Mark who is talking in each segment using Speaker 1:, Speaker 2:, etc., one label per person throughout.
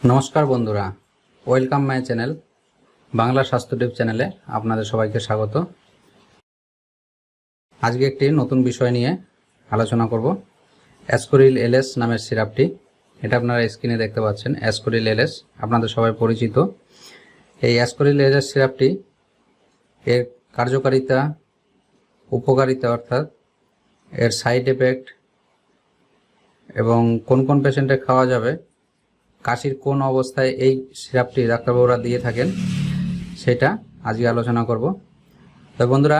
Speaker 1: নমস্কার বন্ধুরা, welcome my channel Bangla স্বাস্থ্য টিপ চ্যানেলে আপনাদের সবাইকে স্বাগত। আজকে একটি নতুন বিষয় নিয়ে আলোচনা করব। অ্যাসকোরিল এলএস নামের সিরাপটি, এটা আপনারা স্ক্রিনে দেখতে পাচ্ছেন। অ্যাসকোরিল এলএস আপনাদের সবাই পরিচিত। এই অ্যাসকোরিল এলএস সিরাপটি এর কার্যকারিতা, উপকারিতা অর্থাৎ এর সাইড এফেক্ট এবং কোন কোন পেশেন্টে খাওয়া যাবে, কাশির কোন অবস্থায় এই সিরাপটি ডাক্তারবাবুরা দিয়ে থাকেন, সেটা আজকে আলোচনা করব। তো বন্ধুরা,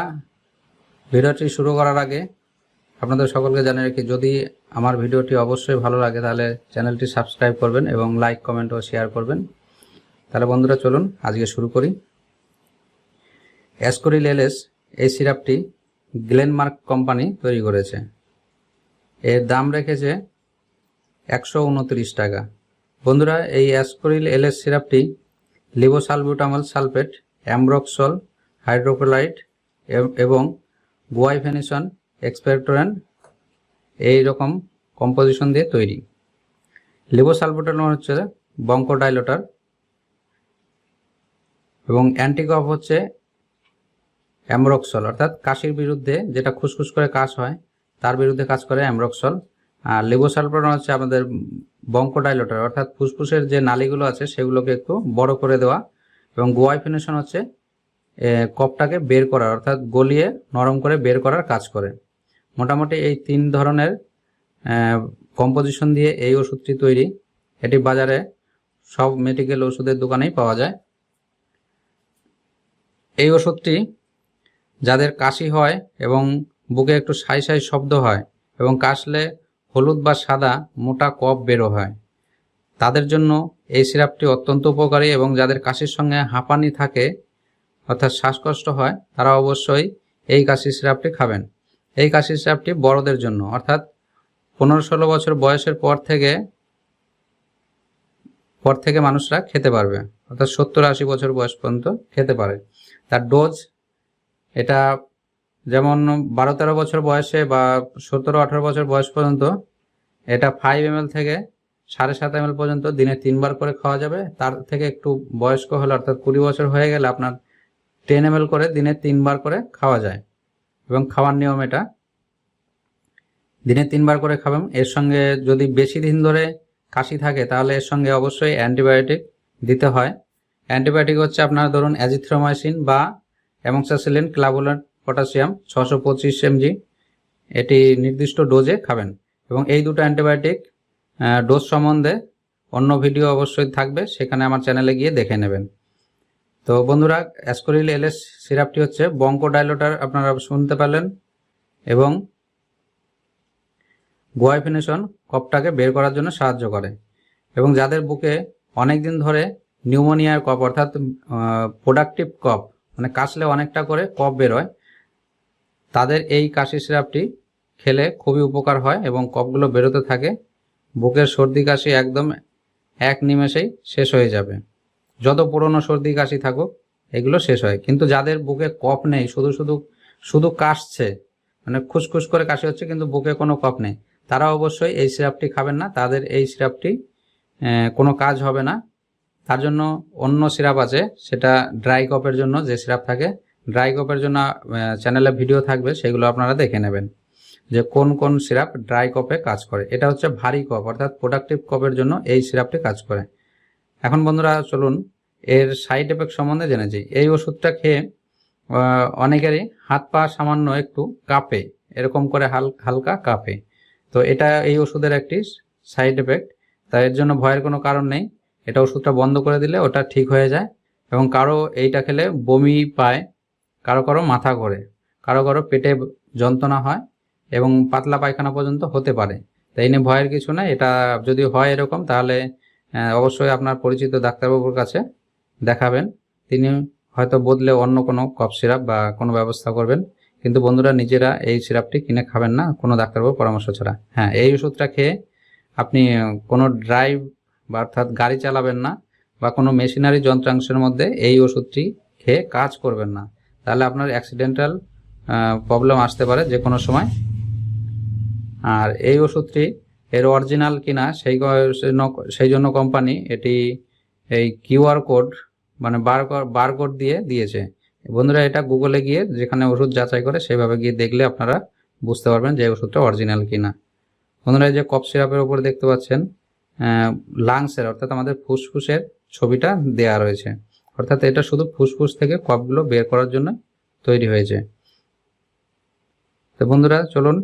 Speaker 1: ভিডিওটি শুরু করার আগে আপনাদের সকলকে জানিয়ে রাখি, যদি আমার ভিডিওটি অবশ্যই ভালো লাগে তাহলে চ্যানেলটি সাবস্ক্রাইব করবেন এবং লাইক, কমেন্ট ও শেয়ার করবেন। তাহলে বন্ধুরা চলুন আজকে শুরু করি। অ্যাসকোরিল এলএস এই সিরাপটি গ্লেনমার্ক কোম্পানি তৈরি করেছে। এর দাম রেখেছে 129 টাকা। বন্ধুরা, এই অ্যাসকোরিল এলএস সিরাপটি লিবোসালবিউটামল সালফেট, অ্যামব্রক্সল হাইড্রোক্লোরাইড এবং গুয়াইফেনেশন এক্সপেক্টোরেন্ট এই রকম কম্পোজিশন দিয়ে তৈরি। লিবোসালবিউটামল হচ্ছে বঙ্কোডাইলেটর এবং অ্যান্টিকফ হচ্ছে অ্যামব্রক্সল, অর্থাৎ কাশির বিরুদ্ধে, যেটা খুসখুস করে কাশ হয় তার বিরুদ্ধে কাজ করে অ্যামব্রক্সল। আর লিবোসালবিউটামল হচ্ছে আমাদের বঙ্কোডাইলেটর, অর্থাৎ ফুসফুসের যে নালীগুলো আছে সেগুলোকে একটু বড় করে দেওয়া। এবং গুয়াইফেনেশন হচ্ছে কফটাকে বের করা, অর্থাৎ গলিয়ে নরম করে বের করার কাজ করে। মোটামুটি এই 3 ধরনের কম্পোজিশন দিয়ে এই ওষুধটি তৈরি। এটি বাজারে সব মেডিকেল ওষুধের দোকানেই পাওয়া যায়। এই ওষুধটি যাদের কাশি হয় এবং বুকে একটু সাই সাই শব্দ হয় এবং কাশলে হলুদ বা সাদা মোটা কফ বেরো হয়, তাদের জন্য এই সিরাপটি অত্যন্ত উপকারী। এবং যাদের কাশির সঙ্গে হাঁপানি থাকে অর্থাৎ শ্বাসকষ্ট হয়, তারা অবশ্যই এই কাশি সিরাপটি খাবেন। এই কাশি সিরাপটি বড়দের জন্য, অর্থাৎ 15-16 বছর বয়সের পর থেকে মানুষরা খেতে পারবে, অর্থাৎ 70-80 বছর বয়স পর্যন্ত খেতে পারে। তার ডোজ, এটা যেমন 12-13 বছর বয়সে বা 17-18 বছর বয়স পর্যন্ত এটা 5 ml থেকে 7.5 ml পর্যন্ত দিনে 3 বার করে খাওয়া যাবে। তার থেকে একটু বয়স্ক হলে, অর্থাৎ 20 বছর হয়ে গেলে আপনার 10 ml করে দিনে 3 বার করে খাওয়া যায়। এবং খাওয়ার নিয়ম এটা, দিনে 3 বার করে খাবেন। এর সঙ্গে যদি বেশি দিন ধরে কাশি থাকে তাহলে এর সঙ্গে অবশ্যই অ্যান্টিবায়োটিক দিতে হয়। অ্যান্টিবায়োটিক হচ্ছে আপনার ধরুন অ্যাজিথ্রোমাইসিন বা অ্যামোক্সাসিলিন ক্লাভুলেট পটাশিয়াম 625 mg, এটি নির্দিষ্ট ডোজে খাবেন। এবং এই দুটো অ্যান্টিবায়োটিক ডোজ সম্বন্ধে অন্য ভিডিও অবশ্যই থাকবে, সেখানে আমার চ্যানেলে গিয়ে দেখে নেবেন। তো বন্ধুরা, অ্যাসকোরিল এলএস সিরাপটি হচ্ছে বঙ্কোডাইলেটর, আপনারা শুনতে পারলেন, এবং গুয়াইফেনেশন কফটাকে বের করার জন্য সাহায্য করে। এবং যাদের বুকে অনেক দিন ধরে নিউমোনিয়ার কফ, অর্থাৎ প্রোডাক্টিভ কফ, মানে কাশলে অনেকটা করে কফ বের হয়, তাদের এই কাশি সিরাপটি খেলে খুবই উপকার হয় এবং কফগুলো বেরোতে থাকে। বুকের সর্দি কাশি একদম এক নিমেষেই শেষ হয়ে যাবে। যত পুরনো সর্দি কাশি থাকুক এগুলো শেষ হয়। কিন্তু যাদের বুকে কফ নেই, শুধু কাশছে, মানে খুসখুস করে কাশি হচ্ছে কিন্তু বুকে কোনো কফ নেই, তারা অবশ্যই এই সিরাপটি খাবেন না। তাদের এই সিরাপটি কোনো কাজ হবে না। তার জন্য অন্য সিরাপ আছে, সেটা ড্রাই কফের জন্য যে সিরাপ থাকে, ড্রাই কফের জন্য চ্যানেলে ভিডিও থাকবে, সেগুলো আপনারা দেখে নেবেন যে কোন কোন সিরাপ ড্রাই কফে কাজ করে। এটা হচ্ছে ভারী কফ, অর্থাৎ প্রোডাক্টিভ কফের জন্য এই সিরাপটি কাজ করে। এখন বন্ধুরা চলুন এর সাইড এফেক্ট সম্বন্ধে জেনেছি। এই ওষুধটা খেয়ে অনেকেরই হাত পা সামান্য একটু কাঁপে, এরকম করে হালকা কাঁপে। তো এটা এই ওষুধের একটি সাইড এফেক্ট, তাই এর জন্য ভয়ের কোনো কারণ নেই। এটা ওষুধটা বন্ধ করে দিলে ওটা ঠিক হয়ে যায়। এবং কারো এইটা খেলে বমি পায়, কারো মাথা ঘোরে, কারো পেটে যন্ত্রণা হয় এবং পাতলা পায়খানা পর্যন্ত হতে পারে। তাই নিয়ে ভয়ের কিছু না। এটা যদি হয় এরকম, তাহলে অবশ্যই আপনার পরিচিত ডাক্তারবাবুর কাছে দেখাবেন, তিনি হয়তো বদলে অন্য কোনো কফ সিরাপ বা কোনো ব্যবস্থা করবেন। কিন্তু বন্ধুরা, নিজেরা এই সিরাপটি কিনে খাবেন না কোনো ডাক্তারবাবুর পরামর্শ ছাড়া। হ্যাঁ, এই ওষুধটা খেয়ে আপনি কোনো ড্রাইভ বা অর্থাৎ গাড়ি চালাবেন না বা কোনো মেশিনারি যন্ত্রাংশের মধ্যে এই ওষুধটি খেয়ে কাজ করবেন না, তাহলে আপনার অ্যাক্সিডেন্টাল প্রবলেম আসতে পারে যে কোনো সময়। আর এই ওষুধটি এর অরিজিনাল কিনা সেই জন্য কোম্পানি এটি এই কিউআর কোড মানে বারকোড দিয়ে দিয়েছে। বন্ধুরা, এটা গুগলে গিয়ে যেখানে ওষুধ যাচাই করে সেভাবে গিয়ে দেখলে আপনারা বুঝতে পারবেন যে ওষুধটা অরিজিনাল কিনা। বন্ধুরা, এই যে কফ সিরাপের উপরে দেখতে পাচ্ছেন লাংসের অর্থাৎ আমাদের ফুসফুসের ছবিটা দেয়া রয়েছে, অর্থাৎ এটা শুধু ফুসফুস থেকে কফগুলো বের করার জন্য তৈরি হয়েছে। তো বন্ধুরা, চলুন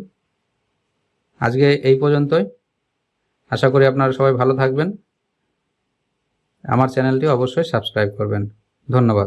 Speaker 1: আজকে এই পর্যন্তই। আশা করি আপনারা সবাই ভালো থাকবেন। আমার চ্যানেলটি অবশ্যই সাবস্ক্রাইব করবেন। ধন্যবাদ।